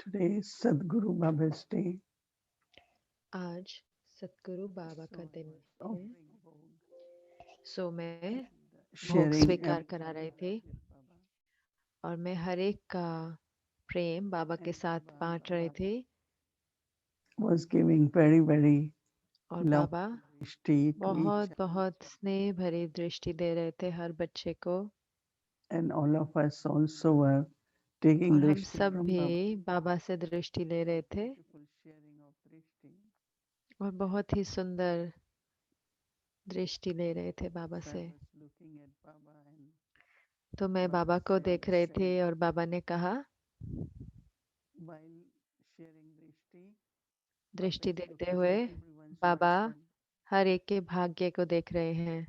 Today is Sadhguru Baba's day. आज सतगुरु बाबा So का I दिन was है। offering Bhog सो मैं and भोग sharing स्वीकार करा रही Prasad थी with Baba. और मैं हर एक का प्रेम बाबा के And साथ बांट रही Baba थी was giving very, very और बाबा loving drishti to each बहुत बहुत स्नेह भरी दृष्टि दे रहे थे हर बच्चे को। and all of us also were taking और हम drishti सब from भी Baba. बाबा से दृष्टि ले रहे थे Beautiful sharing of drishti. और बहुत ही सुंदर दृष्टि ले रहे थे बाबा So I से। was looking at Baba and तो मैं Baba बाबा को said, देख रहे थे और बाबा ने कहा, while sharing drishti, Baba दृष्टि is देते looking हुए at everyone's बाबा fortune. हर एक के भाग्य को देख रहे हैं।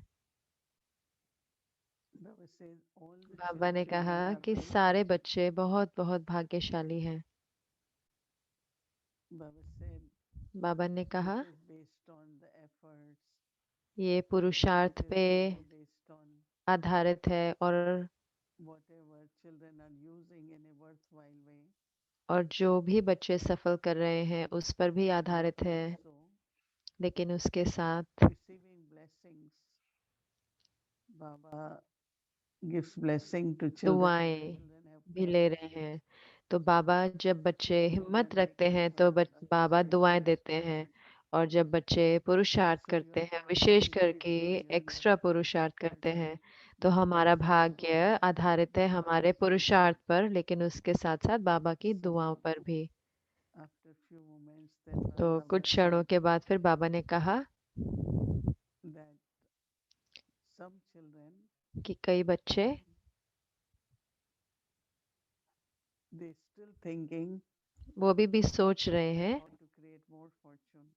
Baba says all the बाबा ने children कहा are कि very सारे fortunate. बच्चे बहुत बहुत भाग्यशाली हैं। Baba said बाबा ने it कहा is based on the efforts, ये it पुरुषार्थ is पे also based on आधारित है whatever children are using in a worthwhile way. और जो भी बच्चे सफल कर रहे हैं उस पर भी But आधारित है, also लेकिन उसके साथ receiving blessings. Baba gives blessing to children when दुआएं children have भी ले courage. रहे हैं। तो बाबा जब बच्चे हिम्मत Children रखते become हैं तो बाबा दुआएं self-sufficient. देते हैं और जब बच्चे पुरुषार्थ So करते your हैं, विशेष fortune is करके on your एक्स्ट्रा पुरुषार्थ करते efforts. हैं, तो हमारा भाग्य आधारित है हमारे Baba's पुरुषार्थ पर, लेकिन उसके साथ साथ बाबा की so दुआओं पर भी। after few moments then तो Baba कुछ said क्षणों के बाद फिर बाबा ने कहा that some children कि कई बच्चे they still thinking वो भी सोच रहे हैं how to create more fortune.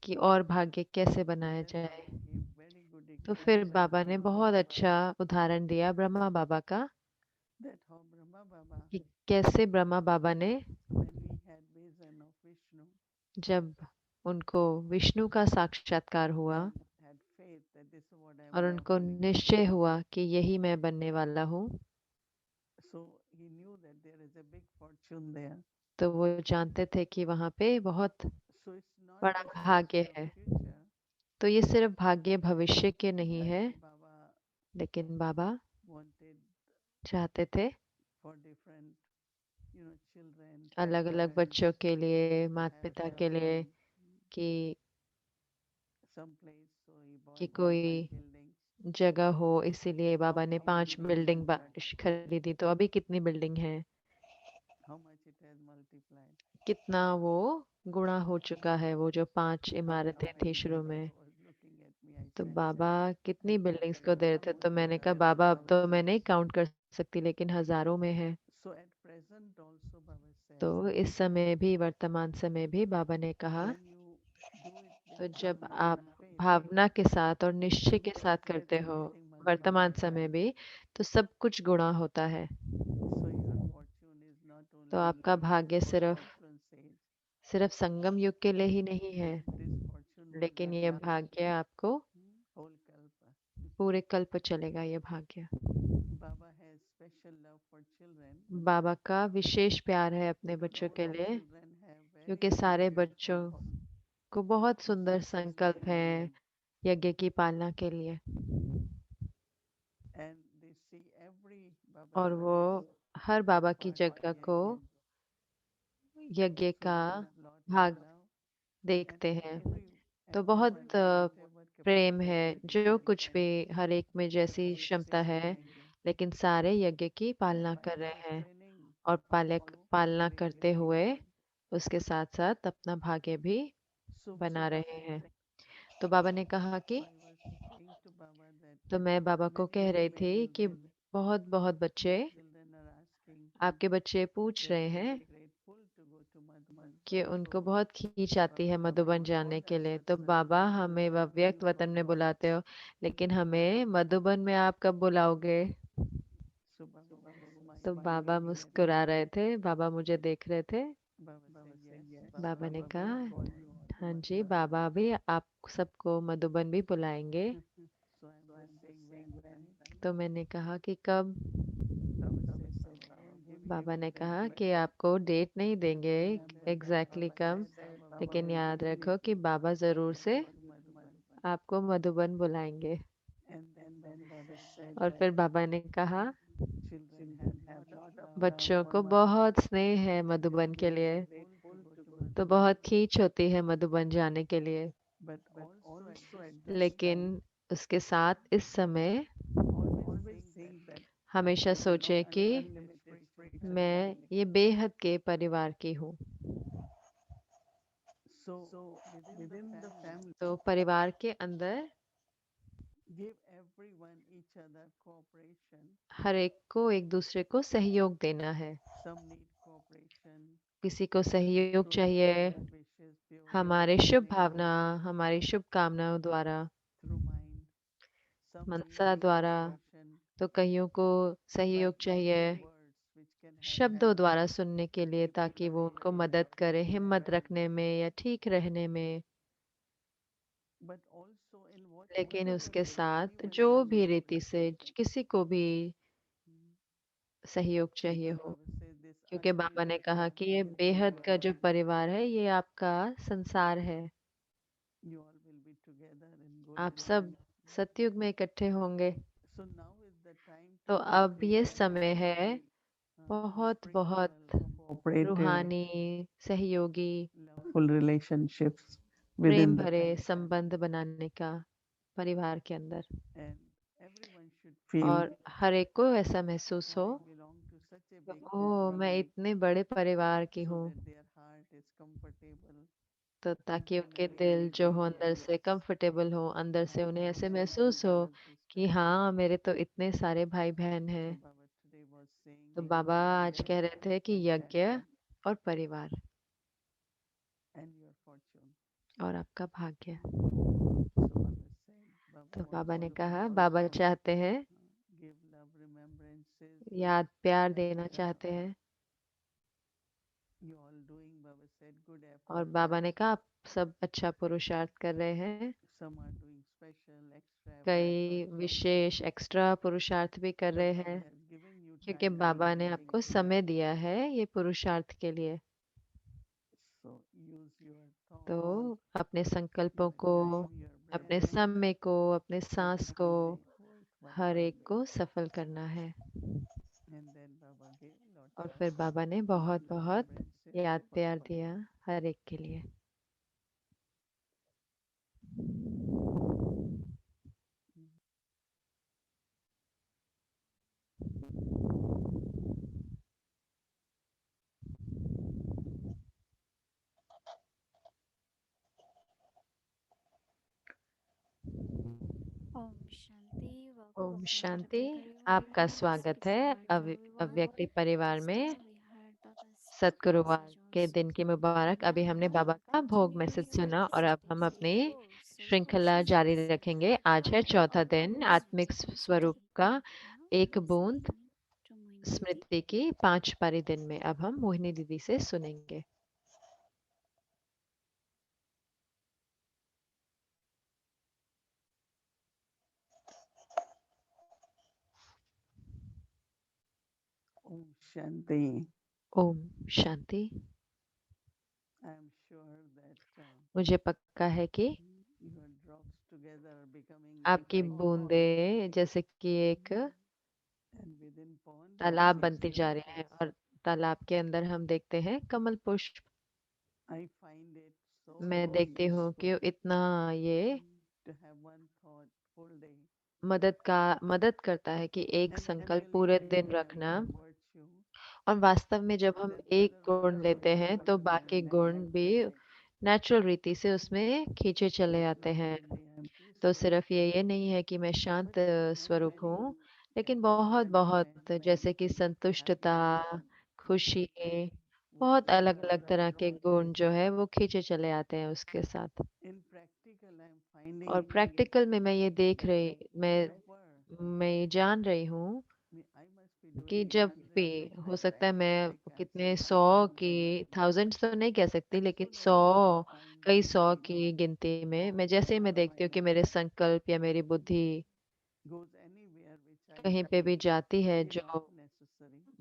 कि और भाग्य कैसे So बनाया then जाए। Baba gave very good तो फिर example बाबा ने Brahma बहुत Baba अच्छा उदाहरण दिया ब्रह्मा बाबा का that how Brahma Baba कि कैसे ब्रह्मा बाबा ने when we had vision of Vishnu जब उनको विष्णु का साक्षात्कार हुआ and had faith that this is what I और will have उनको become. निश्चय हुआ कि यही मैं बनने वाला हूँ, So he knew that there is a big fortune there. तो वो जानते थे कि वहाँ पे बहुत So it's not बड़ा just भाग्य fortune of है। future, तो ये सिर्फ भाग्य भविष्य के नहीं but है, Baba लेकिन बाबा wanted चाहते थे for different, children, अलग अलग parents बच्चों के लिए, to माता have पिता their के लिए own कि some place. So he कि bought कोई 5 buildings. जगह हो, इसीलिए How बाबा ने how many 5 buildings building are खरीदी। तो अभी कितनी बिल्डिंग है, how much it has multiplied. कितना वो गुणा हो चुका है, वो जो 5 So इमारतें थी when शुरू Baba में। was looking at me, I तो said, बाबा I कितनी think बिल्डिंग्स there को is दे रहे थे, some तो मैंने कहा 100 बाबा अब तो मैं thousands. नहीं काउंट कर सकती, लेकिन हजारों में है। So at present also Baba says, तो इस समय भी, वर्तमान समय भी बाबा ने कहा, when you do it तो based जब on love आप and faith, भावना के साथ और निश्चय के साथ that's करते हो, everything वर्तमान multiplied. समय भी, तो सब कुछ गुणा होता है। So your fortune is not तो only आपका भाग्य for the सिर्फ affluence age, सिर्फ संगम युग के लिए ही नहीं है, this fortune will लेकिन last ये भाग्य आपको whole kalpa. पूरे कल्प चलेगा, ये भाग्य। Baba has special love for children बाबा का विशेष प्यार है अपने because बच्चों all के the लिए, children have क्योंकि very सारे sincere बच्चों thoughts को बहुत to सुंदर serve संकल्प children है यज्ञ की पालना के लिए, and they see every Baba's और वो place हर as बाबा की part of जगह the को yajna. यज्ञ So का they have lot of भाग love and देखते हैं। तो बहुत everyone in whatever प्रेम है, capacity जो they कुछ भी can. हर एक में जैसी Baba क्षमता says है, thank you. लेकिन सारे यज्ञ की And पालना कर while रहे हैं sustaining और also पालना doing करते very हुए well. उसके साथ साथ अपना भाग्य भी So बना Baba रहे हैं। said, तो बाबा ने कहा so कि, I was saying to Baba that तो मैं बाबा को many कह of रही my थी कि children, बहुत बहुत बच्चे, your children are asking आपके बच्चे पूछ that रहे they are हैं grateful to go to Madhuban. कि उनको So बहुत खींच आती है Baba, मधुबन you जाने called के us लिए। तो satsang, बाबा, हमें when व्यक्त you वतन call में us. बुलाते हो, लेकिन हमें मधुबन में आप कब बुलाओगे। So Baba was तो smiling, बाबा looking at मुस्कुरा me. रहे थे, बाबा मुझे देख रहे थे। Baba said, yes, बाबा ने Baba will call कहा, you to हाँ जी, Madhuban. बाबा भी आप सबको मधुबन भी बुलाएंगे। So I was saying when, right? तो मैंने कहा कि कब। Baba says, so I am giving बाबा ने कहा कि आपको डेट नहीं देंगे एग्जैक्टली कब, लेकिन याद रखो कि बाबा जरूर से आपको मधुबन बुलाएंगे। और फिर बाबा ने कहा बच्चों को बहुत स्नेह है मधुबन के लिए, तो बहुत खींच होती है मधुबन जाने के लिए, लेकिन उसके साथ इस समय हमेशा सोचे कि मैं ये बेहद के परिवार की हूँ। तो परिवार के अंदर हर एक को एक दूसरे को सहयोग देना है। किसी को सहयोग चाहिए हमारे शुभ भावना, हमारी शुभ कामनाओं द्वारा, मनसा द्वारा, तो कईयों को सहयोग चाहिए शब्दों द्वारा सुनने के लिए, ताकि वो उनको मदद करे हिम्मत रखने में या ठीक रहने में। लेकिन उसके साथ जो भी रीति से किसी को भी सहयोग चाहिए हो, क्योंकि बाबा ने कहा कि ये बेहद का जो परिवार है ये आपका संसार है। आप सब सतयुग में इकट्ठे होंगे। तो अब ये समय है बहुत बहुत रूहानी, सहयोगी, प्रेम भरे संबंध बनाने का परिवार के अंदर। और हर एक को ऐसा महसूस हो ओ मैं इतने बड़े परिवार की हूँ, तो ताकि उनके दिल जो हो अंदर से कंफर्टेबल हो, अंदर से उन्हें ऐसे महसूस हो कि हाँ मेरे तो इतने सारे भाई बहन हैं। तो बाबा आज कह रहे थे कि यज्ञ और परिवार और आपका भाग्य। तो बाबा ने कहा बाबा चाहते हैं, याद प्यार देना चाहते हैं। और बाबा ने कहा आप सब अच्छा पुरुषार्थ कर रहे हैं, कई विशेष एक्स्ट्रा पुरुषार्थ भी कर रहे हैं, क्योंकि बाबा ने आपको समय दिया है ये पुरुषार्थ के लिए। तो अपने संकल्पों को, अपने समय को, अपने सांस को, हर एक को सफल करना है। और फिर बाबा ने बहुत बहुत याद प्यार दिया हर एक के लिए। Om Shanti. Welcome Om to Shanti. Aditya Parivar आपका House. स्वागत Peace है and love to everyone. अव्यक्ति परिवार Just में। now we heard Baba's सतगुरुवार message on के दिन की Sukhi मुबारक। अभी Parivar. हमने बाबा Now का भोग मैसेज continuing with सुना और अब हम अपनी 64. So श्रृंखला Koshi's जारी message. रखेंगे। आज है Chauथा चौथा दिन दिन आत्मिक आत्मिक स्वरूप स्मृति का Now एक बूंद listening to Moini Didi. स्मृति की 5 पारी दिन में अब हम मोहिनी दीदी से सुनेंगे। ओम शांति। मुझे पक्का है कि आपकी बूंदें जैसे कि एक तालाब बनती जा रही है, और तालाब के अंदर हम देखते हैं कमल पुष्प। मैं देखती हूँ कि इतना ये मदद करता है कि एक संकल्प पूरे दिन रखना। और वास्तव में जब हम एक गुण लेते हैं तो बाकी गुण भी नेचुरल रीति से उसमें खींचे चले आते हैं। तो सिर्फ ये नहीं है कि मैं शांत स्वरूप हूँ, लेकिन बहुत बहुत जैसे कि संतुष्टता, खुशी, बहुत अलग अलग तरह के गुण जो है वो खींचे चले आते हैं उसके साथ। और प्रैक्टिकल में मैं ये मैं ये जान रही हूँ कि जब भी हो सकता है मैं कितने 100 की, थाउजेंड्स तो नहीं कह सकती, लेकिन 100, कई 100 की गिनती में मैं जैसे ही मैं देखती हूँ कि मेरे संकल्प या मेरी बुद्धि कहीं पे भी जाती है जो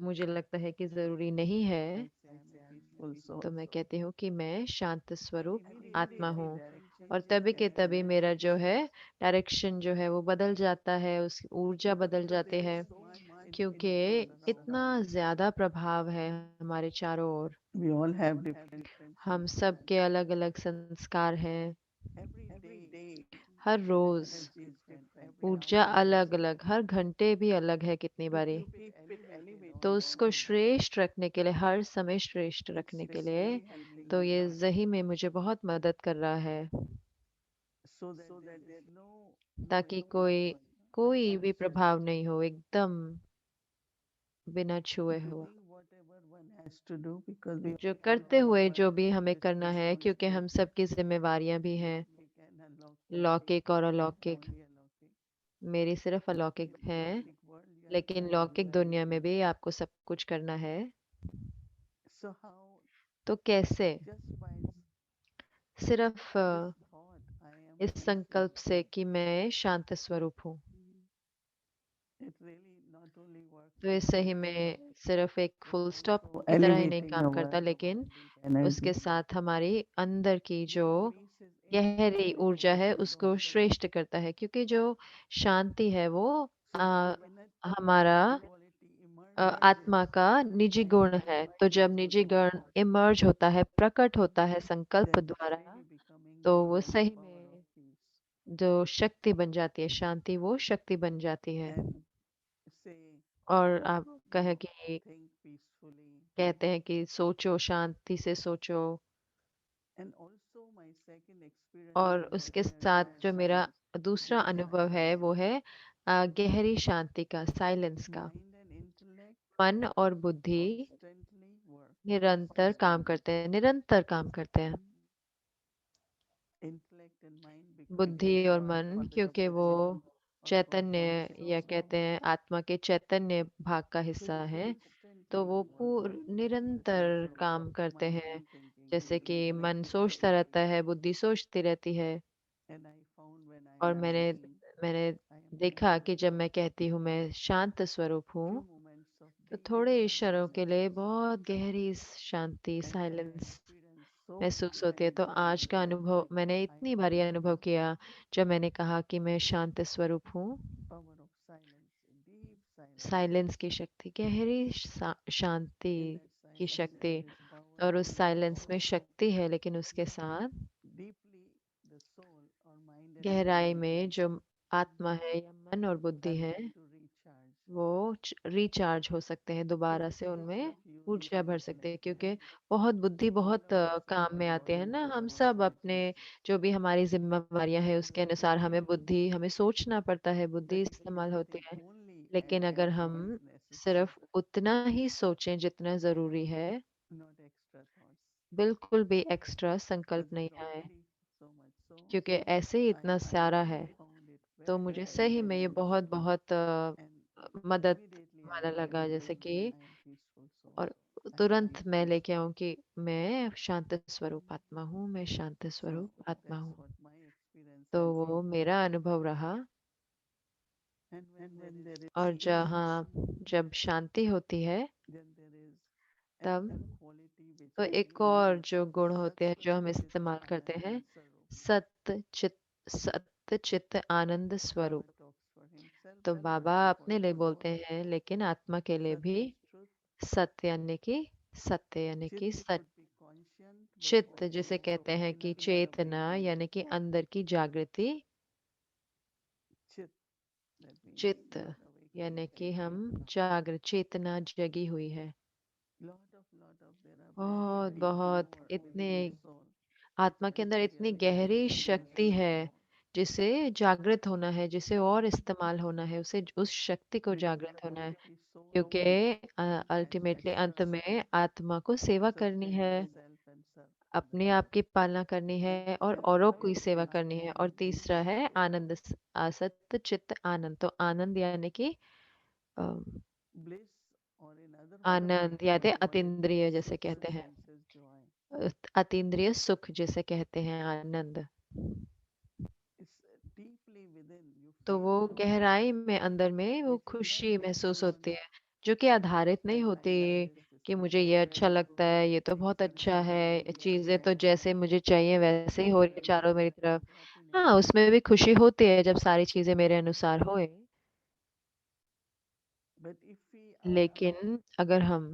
मुझे लगता है कि जरूरी नहीं I है, say I'm a peaceful soul. तो मैं कहती हूँ कि मैं शांत स्वरूप And आत्मा immediately हूँ। that direction और तभी के changes तभी मेरा जो है डायरेक्शन जो है वो बदल जाता है, उसकी ऊर्जा बदल because जाती there is है, so much क्योंकि influence इतना around us. ज्यादा प्रभाव है हमारे चारों ओर। We all have different हम senses. सब के अलग अलग संस्कार हैं। Every day her rose energy is different. ऊर्जा अलग अलग, हर घंटे भी अलग है कितनी To बारी। keep it elevated तो all उसको the time. श्रेष्ठ रखने के लिए, हर समय श्रेष्ठ रखने के It's लिए, really helping तो me ये a lot. सही में मुझे बहुत मदद कर रहा है, So that there is no ताकि कोई influence, कोई भी untouched. प्रभाव नहीं हो, एकदम बिना छुए हुआ। Doing whatever one has to do because we जो all have करते our हुए जो भी हमें करना है, क्योंकि हम responsibilities. सबकी जिम्मेवारियां भी हैं, Lockic and alockic, लौकिक और अलौकिक। only alockic. मेरी सिर्फ अलौकिक In है, lockic world, you have to लेकिन do लौकिक everything. दुनिया में भी आपको सब कुछ करना है। So how तो कैसे? just by सिर्फ this thought, I am इस peaceful. संकल्प से कि मैं शांत स्वरूप हूँ, It really not only works तो ये as a सही full में stop, सिर्फ एक but फुल स्टॉप also की तरह ही नहीं elevating काम our करता, लेकिन deep energy. उसके साथ हमारी अंदर की जो This peace is गहरी infinitely ऊर्जा है more उसको powerful. श्रेष्ठ करता है, क्योंकि जो शांति है वो So आ, when हमारा that quality emerges आत्मा का निजी as गुण a है। deep तो जब peaceful निजी गुण thought, इमर्ज होता है, प्रकट होता है संकल्प then it's द्वारा, really becoming तो वो the सही power of में peace. जो शक्ति बन जाती है, शांति वो शक्ति बन जाती है। And say, और आप कहे कि think peacefully. कहते हैं कि सोचो, शांति से सोचो। And also my second experience और is उसके the साथ deep जो मेरा silence, दूसरा deep अनुभव है silence. वो है गहरी शांति का, साइलेंस का। Mind and intellect मन और बुद्धि constantly work. निरंतर काम करते हैं, निरंतर काम करते हैं। Intellect and mind because बुद्धि और they मन, are the क्योंकि वो spirit of our चैतन्य या consciousness. कहते हैं आत्मा के चैतन्य भाग का So हिस्सा they है, तो constantly वो work. निरंतर काम करते Mind हैं। and thinking, जैसे कि intellect मन is सोचता thinking. रहता है, बुद्धि सोचती रहती है। And I found when I और am मैंने saying मैंने I am देखा peaceful, कि जब मैं कहती हूँ मैं शांत स्वरूप हूँ, few moments of तो deep थोड़े क्षणों के silence लिए बहुत गहरी शांति, and I silence experience so महसूस many होती है। times तो when I आज का said अनुभव मैंने I इतनी am बारी अनुभव peaceful, किया जब मैंने कहा कि मैं शांत स्वरूप हूँ। power of silence, deep silence. Silence की शक्ति, गहरी शांति In that की silence शक्ति, there is power, और but उस there is साइलेंस में also शक्ति है, लेकिन उसके साथ deeply the soul or mind and गहराई intellect में जो आत्मा है या मन और बुद्धि are है, able to recharge. वो रिचार्ज हो सकते हैं, So दोबारा से instead उनमें of using ऊर्जा भर सकते हैं, intellect, क्योंकि बहुत बुद्धि all बहुत of us काम have में आते हैं according ना। to हम our सब अपने responsibilities. जो भी हमारी जिम्मेवारियां हैं उसके अनुसार हमें बुद्धि, हमें सोचना पड़ता है, बुद्धि But if we इस्तेमाल होती think है। only लेकिन अगर as हम it is necessary, सिर्फ उतना ही सोचें जितना जरूरी है, not extra thoughts, बिल्कुल भी एक्स्ट्रा संकल्प because नहीं it's आए, already so much. So क्योंकि ऐसे ही इतना I सारा है, really found it तो very, मुझे very सही में ये beneficial. बहुत बहुत And मदद immediately I वाला came लगा, to जैसे know कि that I am peaceful soul. और I am तुरंत मैं peaceful लेके soul. आऊं कि मैं शांत स्वरूप आत्मा हूँ, मैं शांत So स्वरूप आत्मा that's हूँ। what my experience तो has वो been. मेरा अनुभव रहा। And when there is और peace, जहाँ जब शांति होती है, then there is तब another quality which तो I एक use, और जो गुण Sat होते हैं जो हम Chit इस्तेमाल करते Anand हैं, Sarup. सत्य चित, सत्य चित्त आनंद स्वरूप। Baba talks for himself तो and बाबा also for अपने लिए us. बोलते हैं, लेकिन आत्मा के लिए Sat भी is truth. सत्य यानी कि सत्य यानी Chit कि सत्य। could be conscient, but चित्त also जिसे कहते हैं कि inner चेतना awakening. यानी कि अंदर की जागृति। Chit, that means चित्त inner awakening. यानी कि हम जागृत, चेतना जगी हुई है। Lot of there are very बहुत deep बहुत power इतने within the soul, आत्मा के अंदर which we इतनी are able गहरी to use शक्ति है, more. जिसे जागृत होना है, जिसे और इस्तेमाल होना है, उसे उस शक्ति को Because जागृत होना है, ultimately soul क्योंकि has अल्टीमेटली अंत extra में आत्मा को सेवा करनी है, sustaining self and serve अपने others. आप की पालना करनी है और And औरों third की सेवा is करनी है। और Anand, तीसरा है आनंद, असत चित्त आनंद। तो आनंद यानी कि अ, bliss, or in other words, we Anand can यानी call it अतीन्द्रिय जिसे sixth कहते हैं, senses joy. अतीन्द्रिय सुख जिसे कहते हैं आनंद। It's deeply within. You तो feel वो joy, गहराई में अंदर में वो which is not खुशी महसूस external. होती है, जो कि आधारित नहीं And my होती life is this कि मुझे ये simple अच्छा and लगता है, ये तो very बहुत अच्छा है, conventional चीजें तो life. जैसे मुझे चाहिए वैसे ही हो रही है There चारों is मेरी तरफ। happiness हाँ, in उसमें that. भी खुशी होती है जब सारी चीजें मेरे अनुसार होए। But if we are लेकिन अगर हम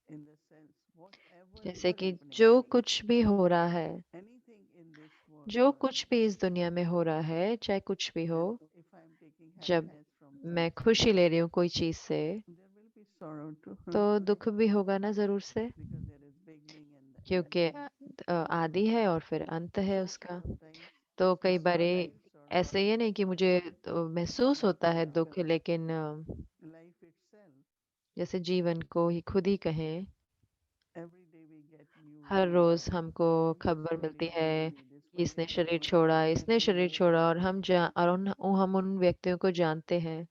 in the sense, whatever is जैसे कि happening, जो कुछ भी हो रहा है, anything in this world, जो कुछ भी इस दुनिया में हो रहा है, चाहे कुछ भी हो, and if I'm taking जब happiness from मैं something, खुशी ले रही हूँ कोई चीज से, there will be sorrow too, तो दुख भी होगा ना जरूर से, because there is beginning and the क्योंकि end. आदि है और फिर अंत है So उसका। sometimes तो it's कई not बार only sorrow, ऐसे ही नहीं कि मुझे तो महसूस होता है दुख, लेकिन life itself. जैसे जीवन को ही खुद ही कहें, Every day we get news her and रोज हमको this खबर family मिलती is है happy, this कि one इसने is शरीर happy, छोड़ा, that इसने one शरीर is छोड़ा, और happy. हम उन व्यक्तियों को जानते हैं।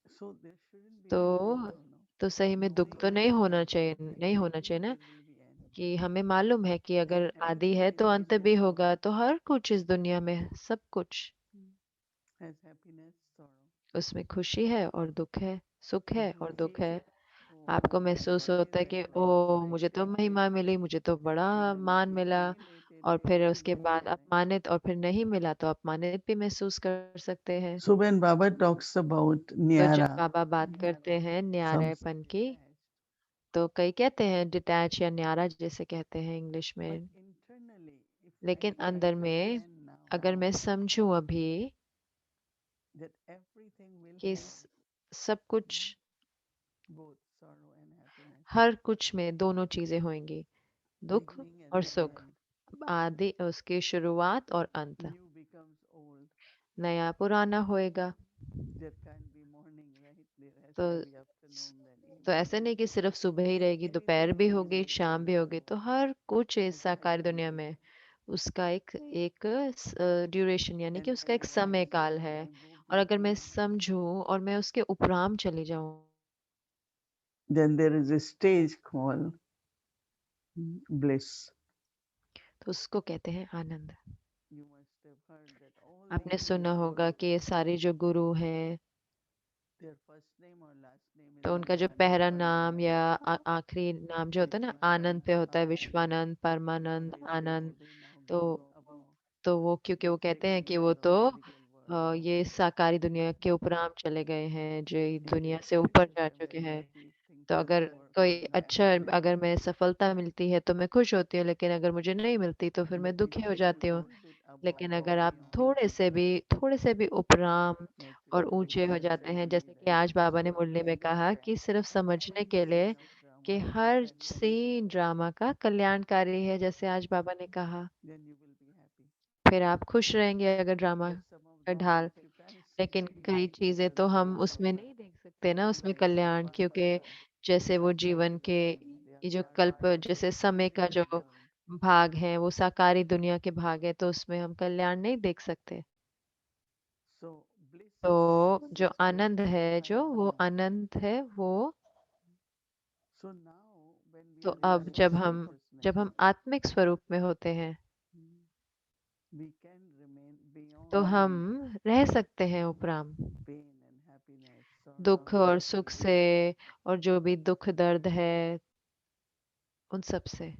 So there shouldn't be any तो sorrow, no? तो सही में दुख Knowing तो that नहीं होना चाहिए, नहीं होना eventually चाहिए ना, there will be end. कि हमें मालूम है कि And अगर आदि everything है in तो this अंत भी world होगा। तो हर कुछ इस दुनिया में, सब कुछ, has happiness, sorrow. उसमें खुशी है और दुख है, सुख If है we और दुख feel, है। आपको oh, महसूस what होता is है it कि like? ओ, I मुझे तो should get महिमा मिली, मुझे तो बड़ा everyone is मान मिला, humiliated, और फिर everyone उसके is बाद like. अपमानित, और फिर नहीं मिला तो अपमानित भी महसूस कर सकते हैं। So when Baba talks about तो जब Nyara, बाबा बात करते हैं some न्यारेपन की, तो कई कहते हैं डिटैच या न्यारा जैसे कहते हैं इंग्लिश but में। internally, if लेकिन I अंदर में understand now अगर मैं समझूं अभी that everything will कि have सब कुछ, both sorrow and happiness, हर कुछ में दोनों चीजें होंगी, दुख beginning और and the सुख, end. आदि उसकी शुरुआत और अंत। New becomes old. नया पुराना होएगा। There can't be morning, right? There has तो to be afternoon, then तो evening. ऐसे नहीं कि सिर्फ सुबह ही रहेगी, दोपहर Anything भी in होगी, this शाम भी होगी। तो हर कुछ इस has साकार time दुनिया limit. में उसका एक एक ड्यूरेशन, यानी And कि उसका एक when I समय काल understand, है। I go और अगर मैं beyond, समझूं और मैं उसके उपराम चली जाऊं, then there is a stage called bliss. तो उसको कहते हैं आनंद। You must have heard that all आपने these सुना great होगा gurus, कि ये सारे जो गुरु हैं, their first name or last name is तो उनका जो Anand, पहला नाम Paramanand, या आखिरी नाम जो होता है ना, Vishwanand, आनंद पे होता है, Anand, Vishwanand, Parmanand, they say, Anand. oh, they now तो go above तो वो क्योंकि the वो कहते हैं कि figurines वो of तो physical world. ये साकारी दुनिया के उपराम चले गए हैं, जो ये In दुनिया their से ऊपर cases, जा they're चुके very हैं। happy, things तो are अगर work कोई on अच्छा, time. अगर मैं सफलता मिलती है तो मैं खुश होती हूँ, लेकिन अगर मुझे नहीं मिलती तो फिर मैं But if दुखी हो you go जाती हूँ। little bit above लेकिन and अगर आप beyond, थोड़े से भी उपराम like और Baba ऊंचे हो used to जाते say हैं, to me जैसे कि that आज बाबा ने just मुरली में कहा understand कि सिर्फ समझने every के लिए scene of कि drama is हर beneficial, सीन ड्रामा का कल्याणकारी है, जैसे आज बाबा ने कहा, then you will be happy. फिर आप खुश रहेंगे अगर ड्रामा But some of का dramas ढाल। you can't लेकिन see कई चीजें because तो it हम is उसमें नहीं देख सकते ना, उसमें like कल्याण, क्योंकि kalpa, जैसे वो जीवन के they ये are जो part of कल्प, the जैसे समय का जो physical world. भाग है वो साकारी दुनिया के भाग है, तो उसमें हम कल्याण नहीं देख सकते। So bliss तो is जो a state आनंद of है, जो वो beyond. आनंद है वो। So now when we तो are in अब this consciousness, जब हम आत्मिक स्वरूप में होते हैं, we can remain तो beyond हम रह सकते हैं उपराम, pain and happiness, दुख sorrow. और सुख से, और जो भी दुख दर्द है उन सब से।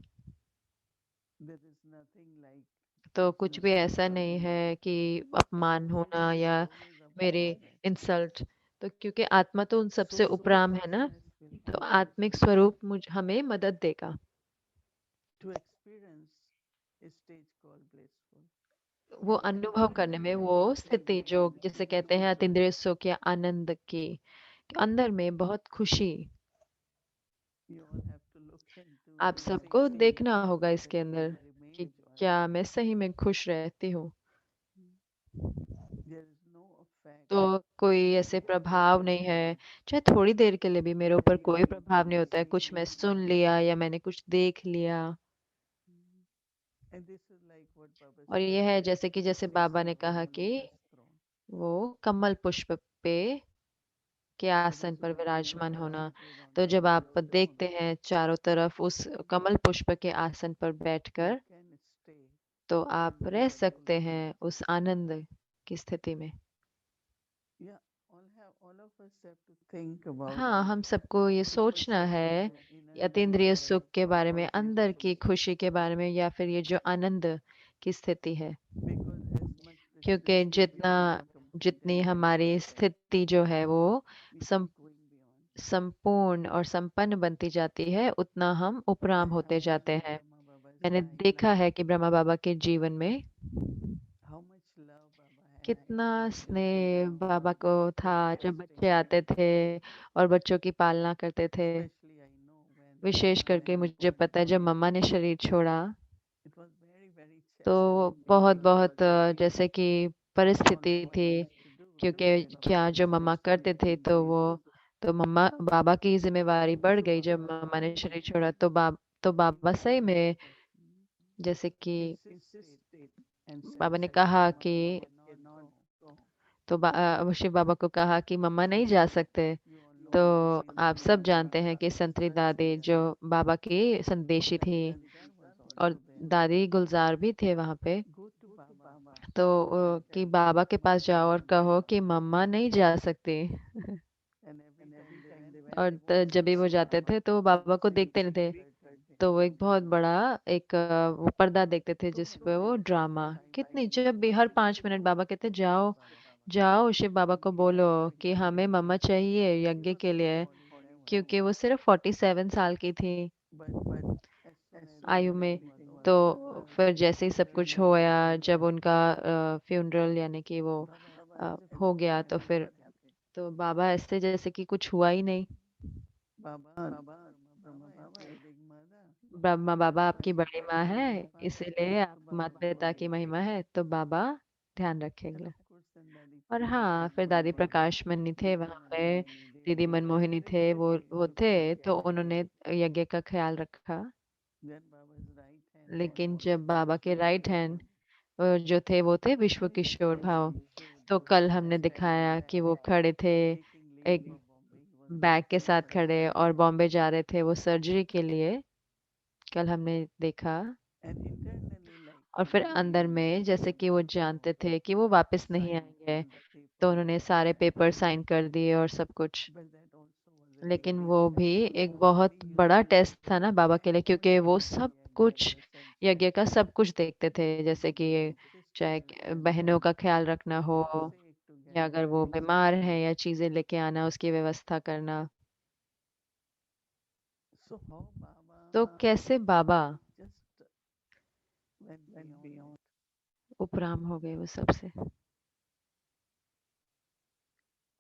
There is nothing like तो कुछ भी personal ऐसा नहीं suffering. है कि अपमान होना Consciousness या soul is above मेरे all that. इंसल्ट। तो क्योंकि आत्मा तो उन सब So से soul उपराम है ना, consciousness will तो help us आत्मिक स्वरूप मुझ हमें मदद देगा to experience a stage called blissful. वो अनुभव करने में, वो स्थिति जो जिसे कहते हैं अतीन्द्रिय सुख या आनंद की, अंदर में बहुत खुशी। You all have to look into आप and सबको see देखना होगा that इसके you अंदर कि remain joyful. क्या मैं सही में खुश रहती हूँ। There is no effect तो कोई ऐसे प्रभाव नहीं है, चाहे थोड़ी देर के लिए भी मेरे ऊपर if कोई you प्रभाव नहीं होता है, कुछ मैं receive. सुन लिया या मैंने कुछ देख लिया। And this is like what Baba और said ये है that जैसे बाबा sitting ने upon कहा a कि lotus throne. वो कमल पुष्प पे के For आसन those पर who have never विराजमान होना। seated on तो a जब lotus आप throne, देखते हैं चारों तरफ उस कमल पुष्प के आसन पर you बैठकर, can stay तो in आप that रह joyful सकते हैं state. उस आनंद की स्थिति में। Yeah, all have all of us have to think about हाँ, हम सबको ये सोचना है अतीन्द्रिय सुख के बारे में, अंदर की खुशी के बारे में, या फिर ये जो आनंद की स्थिति है, because as much the क्योंकि state जितना become complete जितनी and हमारी स्थिति जो है वो we some, keep going beyond. संपूर्ण और संपन्न बनती जाती है, उतना हम उपराम I होते have जाते seen हैं। Brahma Baba's मैंने life, देखा है कि ब्रह्मा बाबा के जीवन में how much love Baba had कितना when स्नेह children बाबा को था were जब testing बच्चे him. आते थे और बच्चों की पालना करते थे। Especially I know when wishes Mama करके left मुझे body, पता है जब मम्मा ने शरीर छोड़ा it was very very तो बहुत challenging बहुत जैसे कि परिस्थिति what थी, we used to do क्योंकि when क्या Baba जो was मम्मा testing करते थे तो वो तो मम्मा बाबा की जिम्मेवारी बढ़ गई। जब मम्मा ने शरीर छोड़ा तो बाबा सही में जैसे कि insisted and बाबा ने said कहा Mama कि you cannot go. तो शिव बाबा को कहा कि मम्मा नहीं जा सकते। You all know तो that आप Santri सब Dadi जानते हैं कि was संतरी also दादी there जो बाबा की संदेशी and थी Gulzar was और also there. दादी गुलजार भी थे वहां पे। Go to Baba तो and कि tell him बाबा के Mama पास जाओ और cannot कहो go. कि मम्मा नहीं जा सकती। And every time they went, और जब भी वो जाते थे तो वो बाबा को देखते नहीं थे, तो वो एक बहुत बड़ा एक वो पर्दा देखते थे जिसपे वो ड्रामा कितनी, जब भी हर 5 मिनट बाबा कहते जाओ जाओ शिव बाबा को बोलो कि हमें मम्मा चाहिए यज्ञ के लिए, क्योंकि वो सिर्फ 47 साल की थी but as soon as आयु में। everything was तो over, फिर जैसे ही सब कुछ होया, जब उनका फ्यूनरल यानी कि वो Baba हो as गया, if तो nothing फिर happened. तो बाबा ऐसे जैसे कि कुछ हुआ ही नहीं। Baba, Brahma Baba is big mother. Brahma बाबा आपकी As बड़ी माँ है, Baba Father, इसीलिए आप so Baba माता will पिता take की care. महिमा है तो बाबा ध्यान And रखेंगे। of course, then Daddy और Prakash हाँ, फिर Mani दादी was प्रकाश मनी थे Didi वहां पे, Manmohini, they दीदी were there. मनमोहिनी थे, वो थे तो उन्होंने यज्ञ का ख्याल रखा। Then Baba's right hand was लेकिन जब बाबा के Vishnu right Kishore hand Bhava. जो थे वो थे विश्व किशोर भाव। तो कल हमने दिखाया कि वो खड़े थे Taking leave एक of Bombay. He was bag के going साथ for a खड़े और surgery. बॉम्बे जा रहे थे वो सर्जरी के लिए, कल हमने देखा। And internally, like और फिर he अंदर में जैसे कि वो जानते थे कि वो वापस नहीं signed आएंगे, all the तो papers उन्होंने and सारे that. पेपर साइन कर दिए और सब कुछ। But that also was a big लेकिन वो test भी because एक Baba बहुत used बड़ा to टेस्ट था ना बाबा के लिए, क्योंकि वो constantly सब at कुछ the surgery. यज्ञ का सब कुछ देखते थे, जैसे कि चाहे Sisters and बहनों का ख्याल रखना हो sick या अगर together, वो fixing बीमार things. है या चीजें लेके आना उसकी व्यवस्था करना। So how तो Baba कैसे बाबा just went beyond. उपराम हो गए वो सबसे।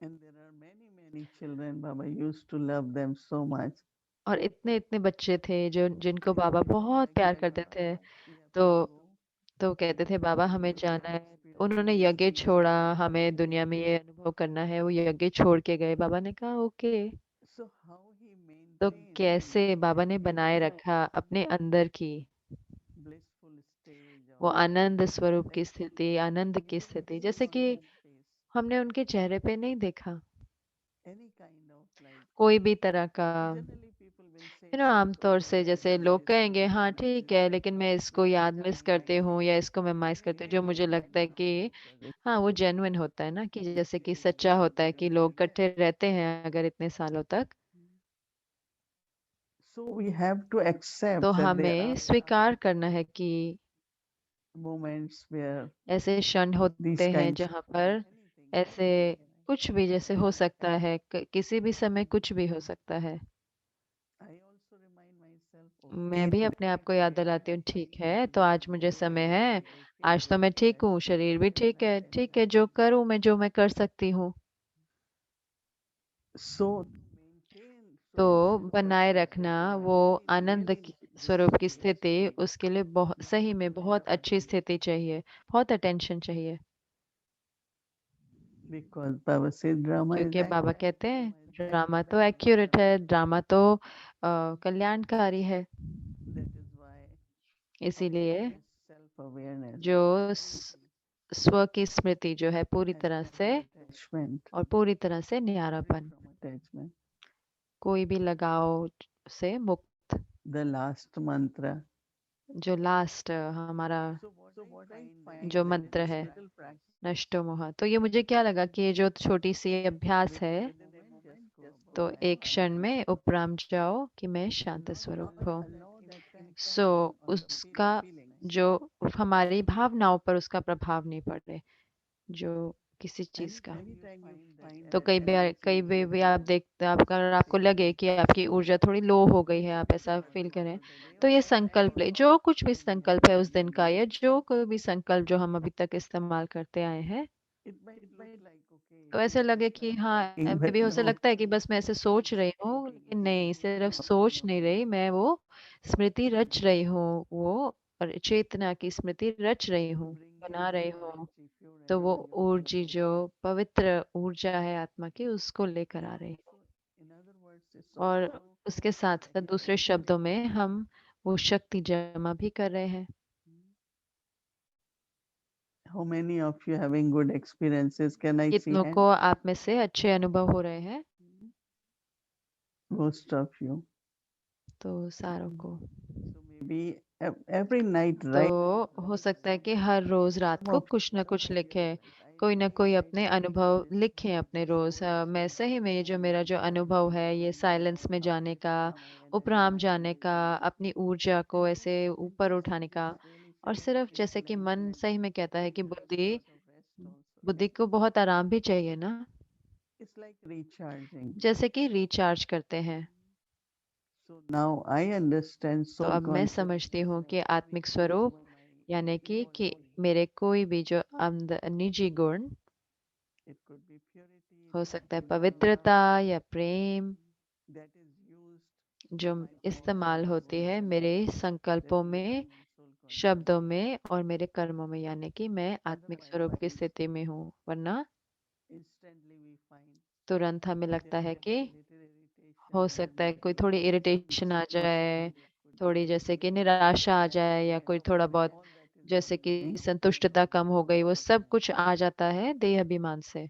And there are many children. Baba used to love them so much. और इतने इतने बच्चे थे जो जिनको बाबा बहुत प्यार करते थे। We have तो to go. तो कहते थे बाबा हमें We have जाना to है, experience उन्होंने यज्ञ this छोड़ा, life. हमें दुनिया में ये अनुभव करना है, वो यज्ञ छोड़ के गए। बाबा ने कहा ओके। So how he तो maintained कैसे बाबा ने बनाए that रखा अपने अंदर की blissful stage वो of आनंद स्वरूप की स्थिति, ecstasy. आनंद We की never स्थिति, see जैसे on कि his face हमने उनके चेहरे पे नहीं देखा any kind of like. कोई भी तरह का। Generally, people will say so आमतौर से and then जैसे they लोग miss कहेंगे हाँ miss ठीक this है, and लेकिन miss मैं इसको that. याद मिस करती हूँ या इसको मैं माइस He करती हूँ, जो really मुझे लगता है genuine कि because it. हाँ वो जेन्युइन होता है ना, कि जैसे कि सच्चा होता है कि लोग इकट्ठे रहते हैं अगर इतने सालों तक, So we have to तो accept that there हमें are स्वीकार करना है कि moments where ऐसे क्षण these होते हैं kinds जहाँ of पर anything can ऐसे happen. कुछ भी जैसे हो सकता है, किसी भी समय कुछ भी हो सकता है। I also remind myself, मैं okay, भी अपने today आप is को the याद day दिलाती I'm हूँ ठीक fine, है तो today आज I'm मुझे okay, समय I'll है, be okay, आज तो मैं ठीक let's हूँ, शरीर भी maintain ठीक है, that ठीक है जो ecstasy. करूँ मैं, जो मैं कर सकती हूँ। So to maintain तो so blissful बनाए state रखना of वो mind, आनंद really स्वरूप की blissful स्थिति, state. उसके लिए बहुत सही में बहुत अच्छी स्थिति चाहिए, बहुत अटेंशन चाहिए। Because Baba said drama is क्योंकि बाबा accurate, कहते हैं drama is ड्रामा तो beneficial. एक्यूरेट है, ड्रामा तो कल्याणकारी है। That is why इसीलिए this self-awareness जो स्व की स्मृति जो है पूरी and तरह free से attachment, और पूरी तरह से free न्यारापन, from attachment. कोई भी लगाव से मुक्त, The last mantra. जो लास्ट हमारा So what I find जो that मंत्र this है, little practice नष्टो मोह। तो ये मुझे क्या लगा कि ये जो छोटी सी अभ्यास है, तो एक क्षण में उपराम जाओ कि मैं शांत स्वरूप हूँ। सो उसका जो हमारी भावनाओं पर उसका प्रभाव नहीं पड़े, जो किसी चीज का। तो कई बार भी आप देखते, आप अगर आपको लगे कि आपकी ऊर्जा थोड़ी लो हो गई है, आप ऐसा फील करें, तो ये संकल्प ले, जो कुछ भी संकल्प है उस दिन का, या जो कोई भी संकल्प जो हम अभी तक इस्तेमाल करते आए हैं, तो ऐसे लगे कि हाँ, मे भी हो से लगता है कि बस मैं ऐसे सोच रही हूँ, लेकिन नहीं, सिर्फ सोच नहीं रही मैं, वो स्मृति रच रही हूँ, वो और चेतना की स्मृति रच रही हूँ, बना रही हूँ। तो वो ऊर्जा, जो पवित्र ऊर्जा है आत्मा की, उसको लेकर आ रही है। और उसके साथ साथ दूसरे शब्दों में हम वो शक्ति जमा भी कर रहे हैं। How many of you having good experiences? Can I see कितनों hand? को आप में से अच्छे अनुभव हो रहे हैं? Most of you. तो सारों को। So maybe every night, तो right? हो सकता है कि हर रोज रात को कुछ ना कुछ लिखे, कोई ना कोई अपने अनुभव लिखे अपने रोज। मैं सही में ये जो मेरा जो अनुभव है, ये साइलेंस में जाने का, उपराम जाने का, अपनी ऊर्जा को ऐसे ऊपर उठाने का, और सिर्फ जैसे कि मन सही में कहता है कि बुद्धि बुद्धि को बहुत आराम भी चाहिए ना, It's like recharging. जैसे कि रिचार्ज करते हैं। So now I understand तो soul अब मैं consciousness. समझती हूँ कि आत्मिक स्वरूप यानी कि मेरे कोई भी जो अंदर निजी गुण, It could be purity, it हो could सकता है be पवित्रता या प्रेम, that is used जो in my इस्तेमाल होती है मेरे संकल्पों में, शब्दों में और मेरे कर्मों में, यानी कि मैं आत्मिक स्वरूप की स्थिति में हूँ। वरना instantly we find तुरंत हमें लगता there है may कि be little हो irritation, सकता है कोई थोड़ी इरिटेशन आ जाए, थोड़ी जैसे कि निराशा आ जाए, या कोई थोड़ा बहुत all that is जैसे कि happening. संतुष्टता कम हो गई, वो सब कुछ आ जाता है देह अभिमान से।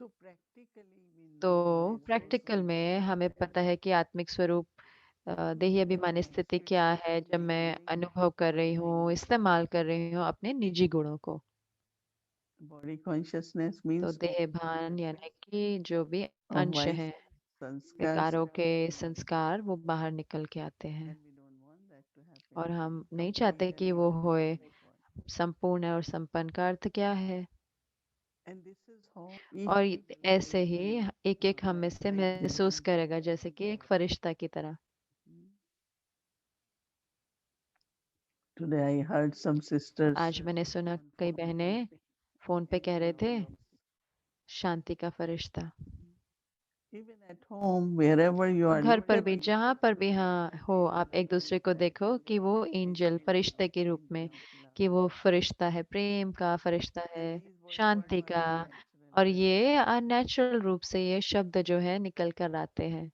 So practically we तो know what is soul practical में हमें पता है कि आत्मिक स्वरूप देही अभिमानी स्थिति क्या है, जब मैं अनुभव कर रही हूँ, इस्तेमाल कर रही हूँ अपने निजी गुणों को। body consciousness तो means देह भान यानी कि जो भी of अंश wise हैं, sanskars, विकारों के संस्कार, वो बाहर निकल के आते हैं, and we don't want that to happen. और हम नहीं Complete चाहते and कि वो perfect होए। is what. संपूर्ण और संपन्न का अर्थ क्या है? And this is how each और individual ऐसे ही एक एक हम में से like this. महसूस करेगा जैसे कि एक फरिश्ता की तरह। Today I heard some sisters आज मैंने सुना कई बहनें फोन पे कह रहे थे, शांति का फरिश्ता। even at home, wherever you are, घर look पर at भी, जहाँ पर भी हाँ हो, आप एक दूसरे को देखो कि वो एंजल, फरिश्ते के रूप में, कि वो फरिश्ता है, प्रेम का फरिश्ता है, शांति का। और ये नेचुरल रूप से ये शब्द जो है निकल कर आते हैं।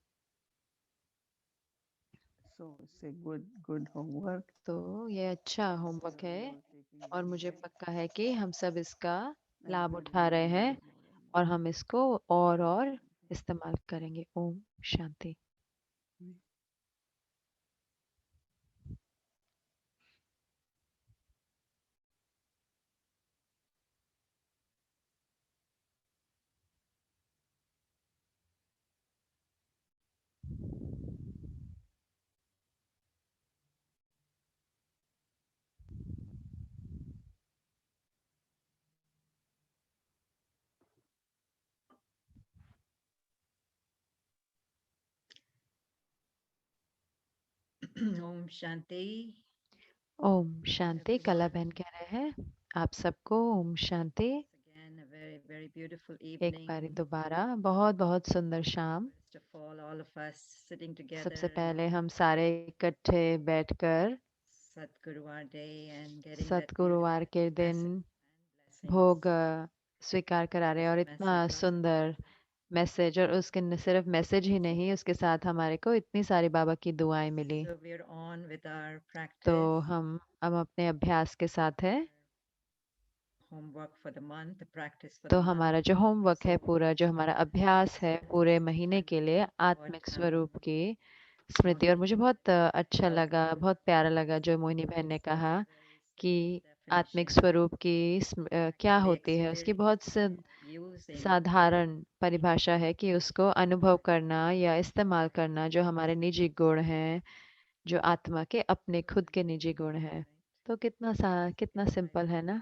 so it's a good homework. तो ये अच्छा होमवर्क है, और मुझे पक्का है कि हम सब इसका लाभ उठा रहे हैं, और हम इसको और इस्तेमाल करेंगे। ओम शांति। ओम शांति। ओम शांति। कला बहन कह रहे हैं आप सबको Om Shanti. Again, a very, very beautiful एक evening. बारी दोबारा बहुत बहुत सुंदर शाम। First of all of us sitting सबसे together पहले हम सारे इकट्ठे बैठकर Satguruvar Day and getting that सतगुरुवार beautiful के दिन message and भोग blessings. स्वीकार करा रहे हैं, और Beautiful इतना message. सुंदर मैसेज, और उसके न सिर्फ मैसेज ही नहीं, उसके साथ हमारे को इतनी सारी बाबा की दुआएं मिली। So we're on with our तो practice, हम अब अपने अभ्यास के साथ है। homework for the month, the practice for तो the month. हमारा जो होमवर्क है पूरा, जो हमारा अभ्यास है पूरे महीने के लिए, आत्मिक What स्वरूप की स्मृति। और मुझे बहुत अच्छा लगा, बहुत प्यारा लगा जो मोहिनी बहन ने कहा कि आत्मिक definition. स्वरूप की क्या The होती है, उसकी बहुत using साधारण परिभाषा है कि उसको अनुभव करना या इस्तेमाल करना जो हमारे निजी गुण हैं, जो आत्मा के अपने खुद के निजी गुण हैं। तो कितना सिंपल है ना,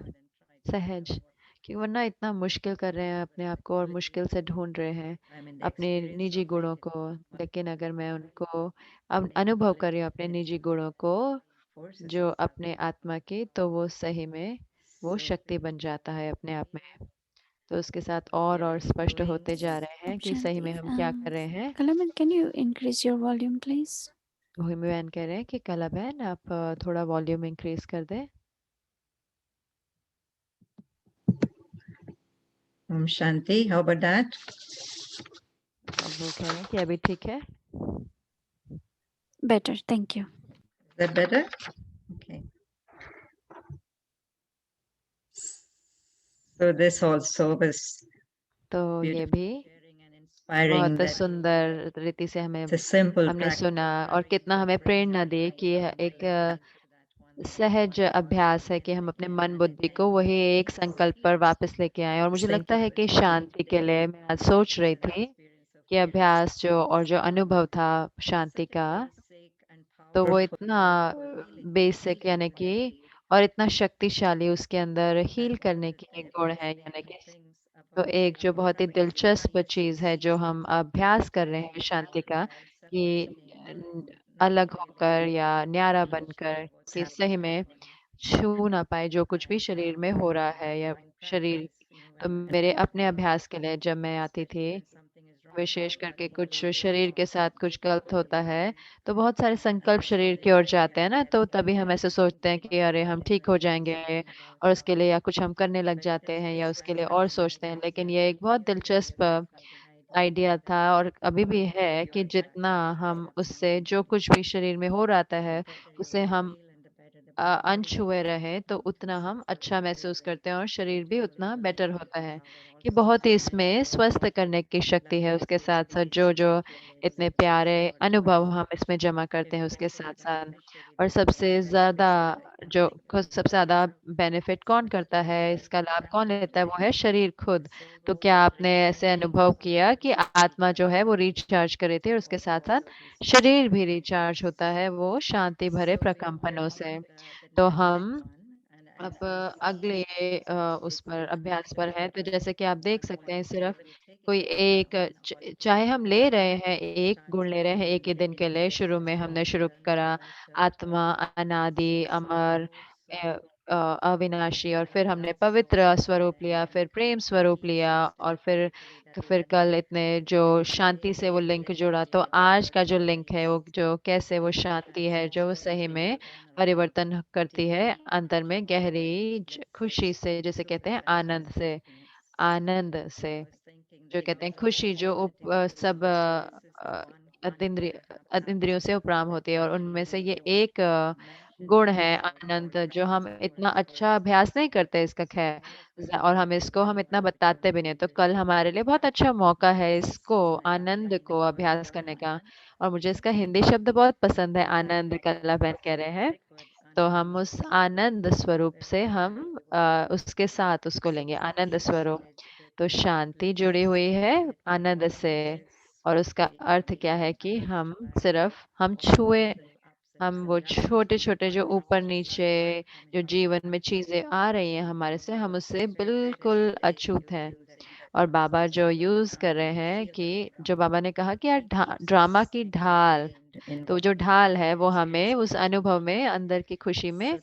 सहज। कि वरना इतना मुश्किल कर रहे हैं अपने आप को और मुश्किल से ढूंढ रहे हैं I'm in the अपने experience निजी of गुणों it. को। लेकिन अगर मैं उनको अब And अनुभव acknowledge कर रही हूँ it, अपने then निजी it गुणों को, forces जो itself अपने into आत्मा power. की, तो वो सही में वो So शक्ति बन जाता है अपने आप में। तो उसके साथ we are और स्पष्ट doing होते जा रहे हैं कि सही में Shanti, हम क्या कर रहे हैं। Kalaman, can you increase your volume, please? भूमि बहन कह रहे हैं कि कला बहन आप थोड़ा वॉल्यूम इंक्रीज कर दें। Om Shanti. How about that? अब वो कह रहे हैं कि अभी ठीक है। Better, thank you. Is that better? Okay. So this also was तो ये beautiful, भी sharing and inspiring बहुत that सुंदर रीति से हमें it's a simple हमने practice. सुना और कितना हमें प्रेरणा दी कि यह एक सहज अभ्यास है कि हम अपने मन बुद्धि को वही एक संकल्प पर वापस लेके आए। और मुझे लगता है कि शांति के लिए मैं आज सोच रही थी कि अभ्यास जो और जो अनुभव था शांति का, तो वो इतना बेसिक यानी कि और इतना शक्तिशाली उसके अंदर हील करने की गुण है, यानी कि तो एक जो बहुत ही दिलचस्प चीज है जो हम अभ्यास कर रहे हैं शांति का, कि अलग होकर या न्यारा बनकर कि सही में छू ना पाए जो कुछ भी शरीर में हो रहा है या शरीर। तो मेरे अपने अभ्यास के लिए जब मैं आती थी, विशेष करके कुछ शरीर के साथ कुछ गलत होता है, तो बहुत सारे संकल्प शरीर की ओर जाते हैं ना, तो तभी हम ऐसे सोचते हैं कि अरे हम ठीक हो जाएंगे और उसके लिए या कुछ हम करने लग जाते हैं या उसके लिए और सोचते हैं। लेकिन ये एक बहुत दिलचस्प आइडिया था और अभी भी है कि जितना हम उससे जो कुछ भी शरीर में हो रहा है उसे हम अनछुए रहे तो उतना हम अच्छा महसूस करते हैं और शरीर भी उतना बेटर होता है। कि बहुत ही इसमें स्वस्थ करने की शक्ति है, उसके साथ साथ जो जो इतने प्यारे अनुभव हम इसमें जमा करते हैं उसके साथ साथ। और सबसे ज़्यादा सबसे ज़्यादा बेनिफिट कौन करता है, इसका लाभ कौन लेता है, वो है शरीर खुद। तो क्या आपने ऐसे अनुभव किया कि आत्मा जो है वो रिचार्ज कर रही थी और उसके साथ साथ शरीर भी रिचार्ज होता है वो शांति भरे प्रकंपनों से। तो हम अब अगले उस पर अभ्यास पर है, तो जैसे कि आप देख सकते हैं सिर्फ कोई एक चाहे हम ले रहे हैं एक गुण ले रहे हैं एक ही दिन के लिए। शुरू में हमने शुरू करा आत्मा अनादि अमर अ, अविनाशी, और फिर हमने पवित्र स्वरूप लिया, फिर प्रेम स्वरूप लिया, और फिर कल इतने जो शांति से वो लिंक जुड़ा। तो आज का जो लिंक है वो जो कैसे वो शांति है जो वो सही में परिवर्तन करती है अंतर में गहरी खुशी से, जिसे कहते हैं आनंद से। आनंद से जो कहते हैं खुशी जो सब अतीन्द्रियों से उपराम होती है, और उनमें से ये एक गुण है आनंद, जो हम इतना अच्छा अभ्यास नहीं करते इसका। खैर, और हम इतना बताते भी नहीं। तो कल हमारे लिए बहुत अच्छा मौका है इसको आनंद को अभ्यास करने का। और मुझे इसका हिंदी शब्द बहुत पसंद है, आनंद, कला बहन कह रहे हैं। तो हम उस आनंद स्वरूप से हम उसके साथ उसको लेंगे, आनंद स्वरूप। तो शांति जुड़ी हुई है आनंद से, और उसका अर्थ क्या है कि हम सिर्फ हम छुए, हम वो छोटे छोटे जो ऊपर नीचे जो जीवन में चीजें आ रही हैं हमारे से, हम उससे बिल्कुल अछूत हैं। और बाबा जो यूज कर रहे हैं कि जो बाबा ने कहा कि यार ड्रामा की ढाल, तो जो ढाल है वो हमें उस अनुभव में अंदर की खुशी में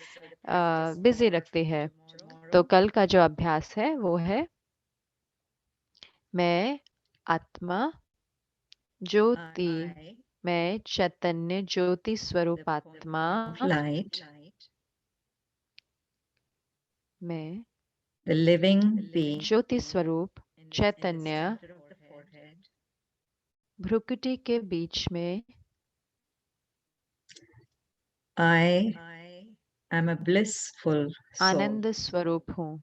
बिजी रखती है। तो कल का जो अभ्यास है वो है मैं आत्मा ज्योति, मैं चैतन्य ज्योति स्वरूप आत्मा, light, मैं the living being ज्योति स्वरूप in the Chaitanya center of the forehead. भ्रुकुटी के बीच में, I am a blissful soul. आनंद स्वरूप हूँ।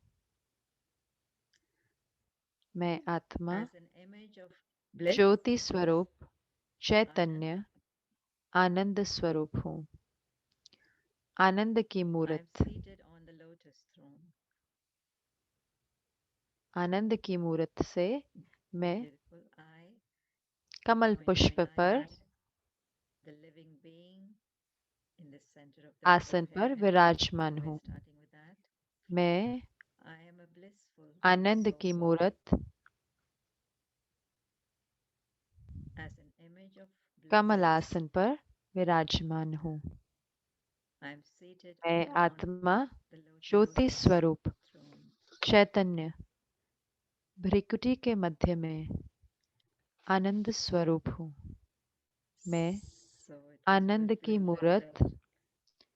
मैं आत्मा As an image of bliss, ज्योति स्वरूप चैतन्य आनंद स्वरूप हूँ। आनंद की I'm मूर्त, seated on the lotus आनंद की मूर्त से मैं beautiful eye, कमल joining पुष्प my पर eyes, the living being in the center of the आसन पर pyramid, विराजमान always हूँ। starting with that. मैं I am a blissful आनंद की soul मूर्त as an image of Kamal bliss. आसन पर विराजमान हूँ। I am seated मैं on आत्मा the lotus ज्योति स्वरूप throne. चैतन्य भ्रिकुटी के मध्य में आनंद स्वरूप हूँ। मैं So it was Anand good की to know मूर्त that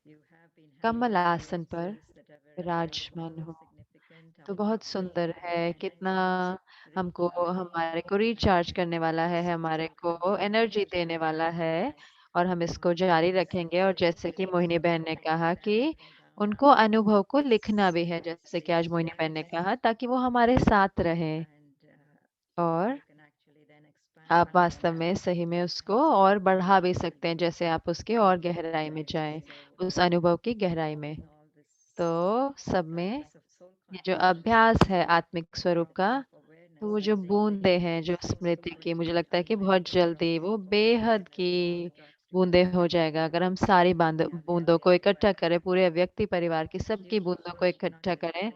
you have been having कमल आसन पर experiences that are very विराजमान powerful, हूँ। significant, तो बहुत uplifting, सुंदर है, कितना and हमको recharging. हमारे को रिचार्ज करने वाला है, हमारे को एनर्जी देने वाला है और हम इसको जारी रखेंगे। और जैसे कि मोहिनी बहन ने कहा कि उनको अनुभव को लिखना भी है, जैसे कि आज मोहिनी बहन ने कहा, ताकि वो हमारे साथ रहे और You can actually then expand आप on वास्तव में सही में उसको और बढ़ा भी सकते हैं, जैसे आप उसके और गहराई में जाएं, उस अनुभव की गहराई में। all this तो सब में practice of soul ये जो consciousness, अभ्यास है आत्मिक स्वरूप का, self-awareness, तो वो जो बूंदे हैं जो स्मृति की, मुझे लगता है कि बहुत जल्दी वो बेहद की बूंदे हो जाएगा अगर हम सारी बूंदों को इकट्ठा करें, पूरे व्यक्ति परिवार की सबकी बूंदों को इकट्ठा करें,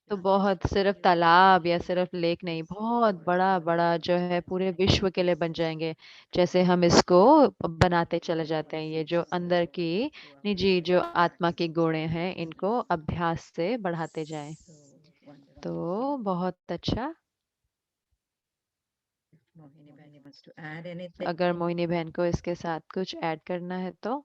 तो बहुत सिर्फ तालाब या सिर्फ लेक नहीं, बहुत बड़ा बड़ा जो है पूरे विश्व के लिए बन जाएंगे। जैसे हम इसको बनाते चले जाते हैं, ये जो अंदर की निजी जो आत्मा की गुणें हैं, इनको अभ्यास से बढ़ाते जाएं। तो बहुत अच्छा। Mohini Bhani wants to add anything. अगर मोहिनी बहन को इसके साथ कुछ ऐड करना है तो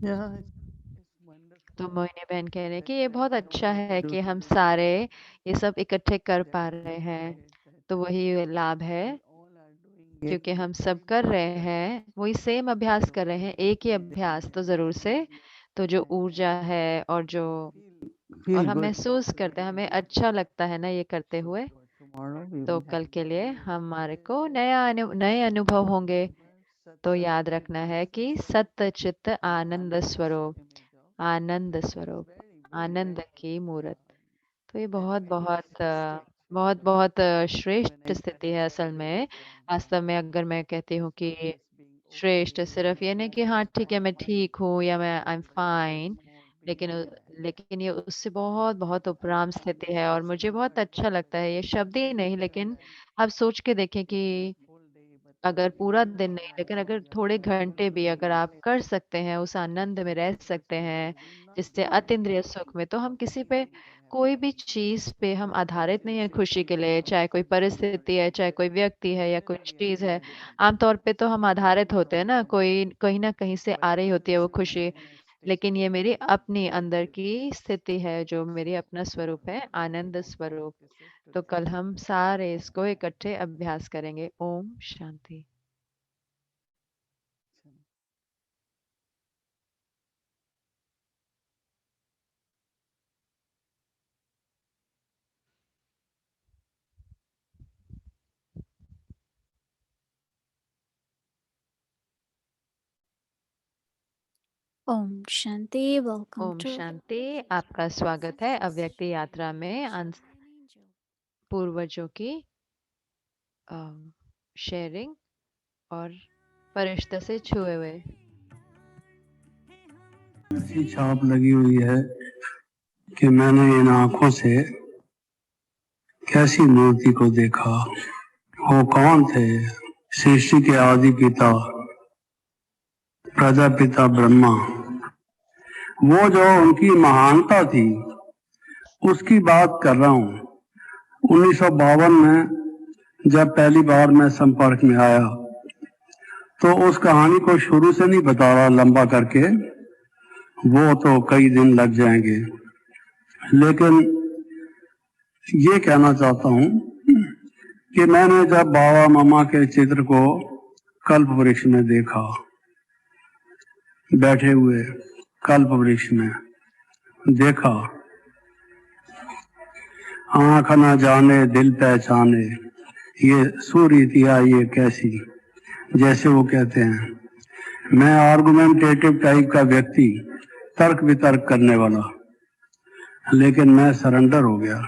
Yeah, it's wonderful. तो मोहिनी बहन कह रहे हैं कि ये बहुत अच्छा है कि हम सारे ये सब इकट्ठे कर पा रहे हैं, तो वही लाभ है क्योंकि हम सब कर रहे हैं, वही सेम अभ्यास कर रहे हैं, एक ही अभ्यास तो जरूर से। तो जो ऊर्जा है और जो और हम महसूस करते हैं, हमें अच्छा लगता है ना ये करते हुए, तो कल के लिए हमारे को नए अनुभव होंगे। तो याद रखना है कि सत्य चित्त आनंद स्वरूप, आनंद स्वरूप, आनंद की मूर्त। तो ये बहुत बहुत बहुत बहुत श्रेष्ठ स्थिति है असल में। वास्तव में अगर मैं कहती हूँ कि श्रेष्ठ, सिर्फ ये नहीं कि हाँ ठीक है मैं ठीक हूँ या मैं आई एम फाइन, लेकिन ये उससे बहुत बहुत उपराम स्थिति है। और मुझे बहुत अच्छा लगता है, ये शब्द ही नहीं, लेकिन आप सोच के देखें कि अगर पूरा दिन नहीं, लेकिन अगर थोड़े घंटे भी अगर आप कर सकते हैं, उस आनंद में रह सकते हैं जिससे अतीन्द्रिय सुख में, तो हम किसी पे कोई भी चीज पे हम आधारित नहीं है खुशी के लिए, चाहे कोई परिस्थिति है, चाहे कोई व्यक्ति है या कोई चीज है। आमतौर पे तो हम आधारित होते हैं ना, कोई कहीं ना कहीं से आ रही होती है वो खुशी, लेकिन ये मेरी अपनी अंदर की स्थिति है, जो मेरी अपना स्वरूप है, आनंद स्वरूप। तो कल हम सारे इसको इकट्ठे अभ्यास करेंगे। Om Shanti. Om Shanti. Welcome Om to शांति। आपका स्वागत है अव्यक्त यात्रा में पूर्वजों की शेयरिंग और फरिश्ते से छुए हुए। ऐसी छाप लगी हुई है कि मैंने इन आंखों से कैसी मूर्ति को देखा। वो कौन थे? सृष्टि के आदि पिता प्रजापिता ब्रह्मा। वो जो उनकी महानता थी उसकी बात कर रहा हूँ। 1952 में जब पहली बार मैं संपर्क में आया तो उस कहानी को शुरू से नहीं बता रहा लंबा करके, वो तो कई दिन लग जाएंगे, लेकिन ये कहना चाहता हूँ कि मैंने जब बाबा मामा के चित्र को कल्प वृक्ष में देखा, बैठे हुए कल्प वृक्ष में देखा, आंख न जाने दिल पहचाने, ये सूरीतिया ये कैसी, जैसे वो कहते हैं। मैं आर्गुमेंटेटिव टाइप का व्यक्ति, तर्क वितर्क करने वाला, लेकिन मैं सरेंडर हो गया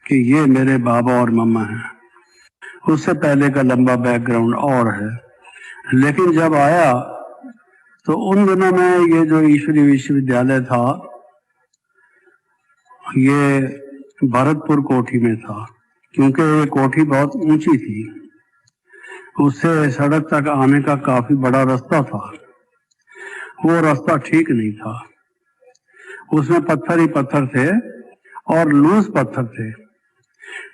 कि ये मेरे बाबा और मम्मा हैं। उससे पहले का लंबा बैकग्राउंड और है, लेकिन जब आया तो उन दिनों में ये जो ईश्वरीय विश्वविद्यालय था ये भरतपुर कोठी में था, क्योंकि ये कोठी बहुत ऊंची थी, उससे सड़क तक आने का काफी बड़ा रास्ता था। वो रास्ता ठीक नहीं था, उसमें पत्थर ही पत्थर थे और लूज पत्थर थे।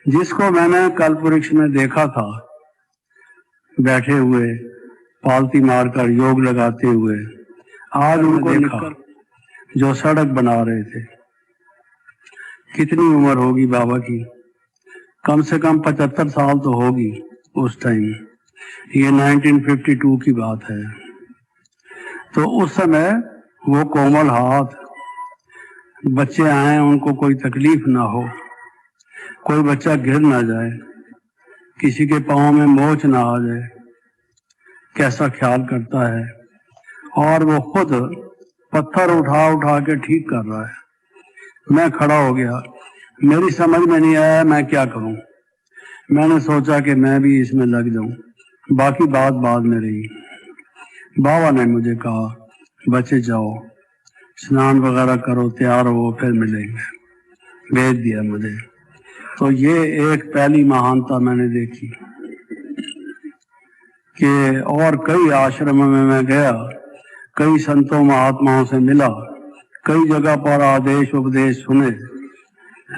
जिसको मैंने कल्प वृक्ष में देखा था बैठे हुए पालती मारकर योग लगाते हुए, आज उनको देखा जो सड़क बना रहे थे। कितनी उम्र होगी बाबा की? कम से कम 75 साल तो होगी उस टाइम। ये 1952 की बात है। तो उस समय वो कोमल हाथ, बच्चे आए उनको कोई तकलीफ ना हो, कोई बच्चा गिर ना जाए, किसी के पाँव में मोच ना आ जाए, कैसा ख्याल करता है। और वो खुद पत्थर उठा उठा के ठीक कर रहा है। मैं खड़ा हो गया, मेरी समझ में नहीं आया मैं क्या करूं। मैंने सोचा कि मैं भी इसमें लग जाऊं, बाकी बात बाद में रही। बाबा ने मुझे कहा बच्चे जाओ स्नान वगैरह करो, तैयार हो, फिर मिलेंगे। भेज दिया मुझे। तो ये एक पहली महानता मैंने देखी कि और कई आश्रमों में मैं गया, कई संतों महात्माओं से मिला, कई जगह पर आदेश उपदेश सुने,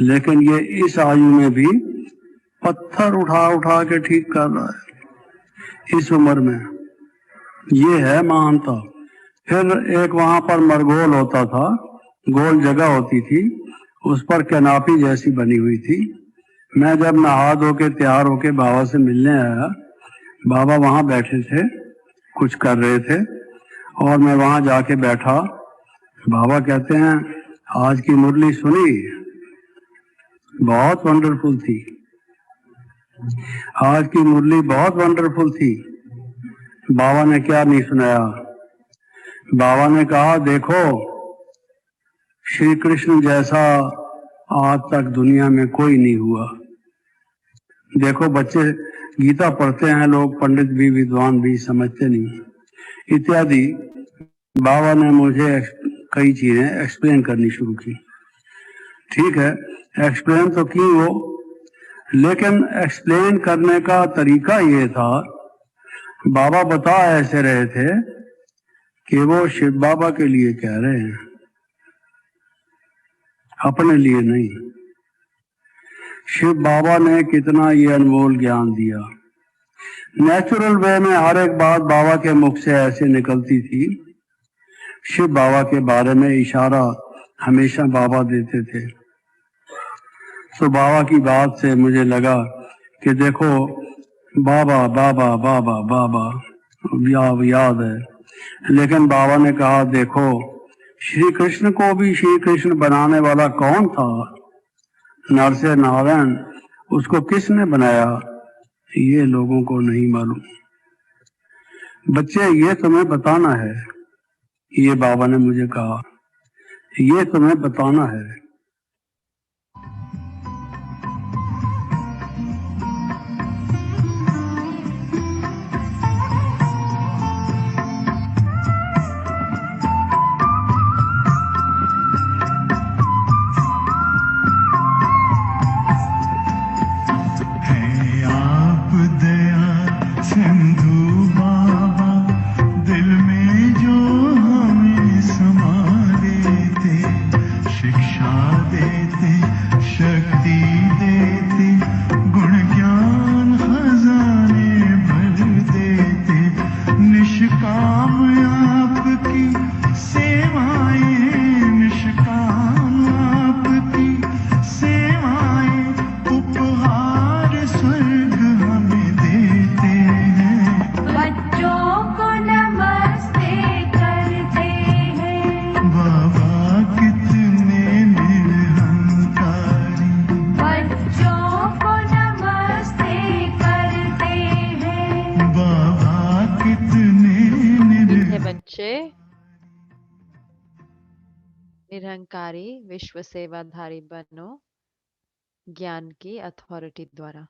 लेकिन ये इस आयु में भी पत्थर उठा उठा के ठीक कर रहा है इस उम्र में। ये है महानता। फिर एक वहां पर मरगोल होता था, गोल जगह होती थी, उस पर कैनापी जैसी बनी हुई थी। मैं जब नहा धो के तैयार होके बाबा से मिलने आया, बाबा वहां बैठे थे, कुछ कर रहे थे, और मैं वहां जाके बैठा। बाबा कहते हैं आज की मुरली सुनी, बहुत वंडरफुल थी। आज की मुरली बहुत वंडरफुल थी। बाबा ने क्या नहीं सुनाया? बाबा ने कहा देखो श्री कृष्ण जैसा आज तक दुनिया में कोई नहीं हुआ। देखो बच्चे गीता पढ़ते हैं लोग, पंडित भी विद्वान भी समझते नहीं इत्यादि। बाबा ने मुझे कई चीजें एक्सप्लेन करनी शुरू की। ठीक है, एक्सप्लेन तो की वो, लेकिन एक्सप्लेन करने का तरीका ये था, बाबा बता ऐसे रहे थे कि वो शिव बाबा के लिए कह रहे हैं, अपने लिए नहीं। शिव बाबा ने कितना ये अनमोल ज्ञान दिया। नेचुरल वे में हर एक बात बाबा के मुख से ऐसे निकलती थी। शिव बाबा के बारे में इशारा हमेशा बाबा देते थे। तो बाबा की बात से मुझे लगा कि देखो बाबा बाबा बाबा बाबा याद है, लेकिन बाबा ने कहा देखो श्री कृष्ण को भी श्री कृष्ण बनाने वाला कौन था? नर से नारायण, उसको किसने बनाया? ये लोगों को नहीं मालूम। बच्चे ये तुम्हें बताना है, ये बाबा ने मुझे कहा, ये तुम्हें बताना है। शिक्षा मीठे बच्चे निरहंकारी विश्व सेवाधारी बनो ज्ञान की अथॉरिटी द्वारा।